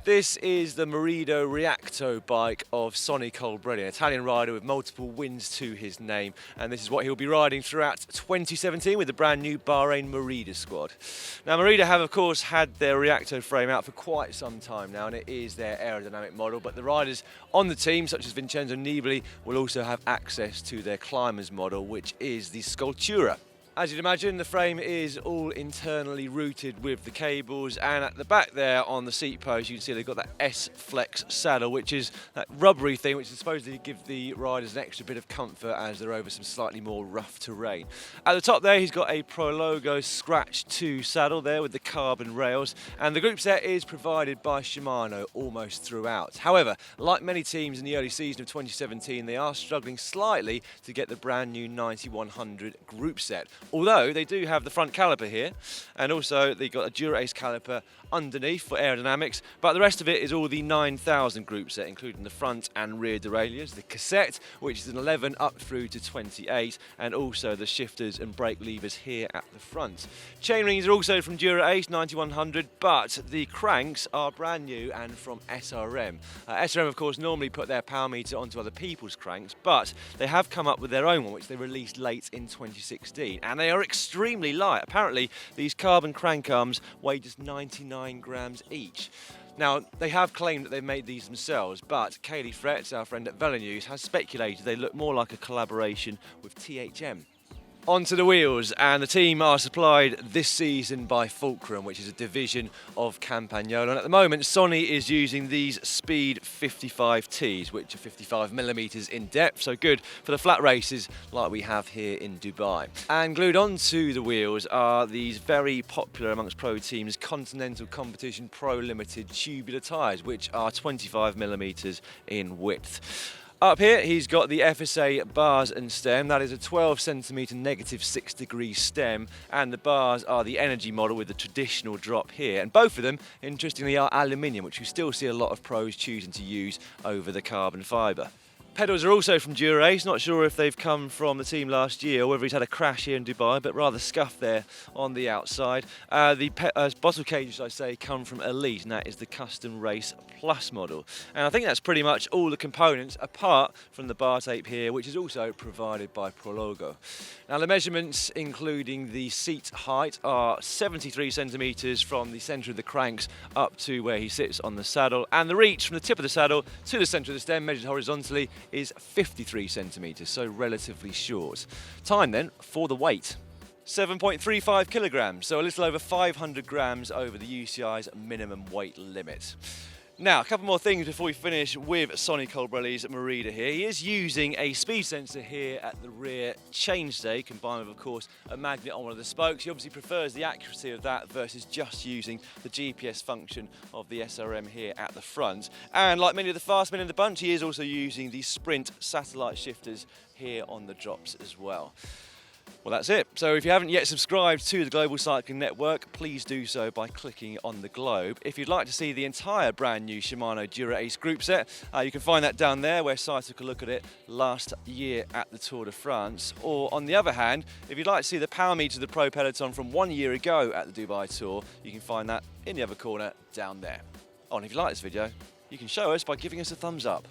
This is the Merida Reacto bike of Sonny Colbrelli, an Italian rider with multiple wins to his name, and this is what he'll be riding throughout 2017 with the brand new Bahrain Merida squad. Now Merida have of course had their Reacto frame out for quite some time now, and it is their aerodynamic model, but the riders on the team such as Vincenzo Nibali will also have access to their climbers model, which is the Sculptura. As you'd imagine, the frame is all internally routed with the cables, and at the back there on the seat post you can see they've got that S-Flex saddle, which is that rubbery thing which is supposed to give the riders an extra bit of comfort as they're over some slightly more rough terrain. At the top there he's got a Prologo Scratch 2 saddle there with the carbon rails, and the group set is provided by Shimano almost throughout. However, like many teams in the early season of 2017, they are struggling slightly to get the brand new 9100 group set. Although they do have the front caliper here, and also they've got a Dura-Ace caliper underneath for aerodynamics, but the rest of it is all the 9000 group set, including the front and rear derailleurs, the Cassette, which is an 11 up through to 28, and also the shifters and brake levers here at the front. Chainrings are also from Dura-Ace 9100, but the cranks are brand new and from SRM. SRM of course normally put their Powermeter onto other people's cranks, but they have come up with their own one which they released late in 2016, and they are extremely light. Apparently these carbon crank arms weigh just 99 grams each. Now, they have claimed that they've made these themselves, but Kaylee Fretz, our friend at Vela News, has speculated they look more like a collaboration with THM. Onto the wheels, and the team are supplied this season by Fulcrum, which is a division of Campagnolo, and at the moment Sonny is using these Speed 55Ts, which are 55mm in depth, so good for the flat races like we have here in Dubai. And glued onto the wheels are these very popular amongst pro teams Continental Competition Pro Limited tubular tyres, which are 25mm in width. Up here he's got the FSA bars and stem. That is a 12cm -6° stem, and the bars are the Energy model with the traditional drop here, and both of them interestingly are aluminium, which we still see a lot of pros choosing to use over the carbon fibre. Pedals are also from Dura-Ace. Not sure if they've come from the team last year or whether he's had a crash here in Dubai, but rather scuffed there on the outside. The bottle cages, I say, come from Elite, and that is the Custom Race Plus model. And I think that's pretty much all the components apart from the bar tape here, which is also provided by Prologo. Now the measurements, including the seat height, are 73cm from the centre of the cranks up to where he sits on the saddle, and the reach from the tip of the saddle to the centre of the stem, measured horizontally, is 53cm, so relatively short. Time then for the weight. 7.35 kilograms, so a little over 500 grams over the UCI's minimum weight limit. Now, a couple more things before we finish with Sonny Colbrelli's Merida here. He is using a speed sensor here at the rear chainstay, combined with, of course, a magnet on one of the spokes. He obviously prefers the accuracy of that versus just using the GPS function of the SRM here at the front. And like many of the fast men in the bunch, he is also using the Sprint satellite shifters here on the drops as well. Well, that's it. So if you haven't yet subscribed to the Global Cycling Network, please do so by clicking on the globe. If you'd like to see the entire brand new Shimano Dura-Ace group set, you can find that down there where Si took a look at it last year at the Tour de France. Or on the other hand, if you'd like to see the Powermeter of the Pro Peloton from 1 year ago at the Dubai Tour, you can find that in the other corner down there. Oh, and if you like this video, you can show us by giving us a thumbs up.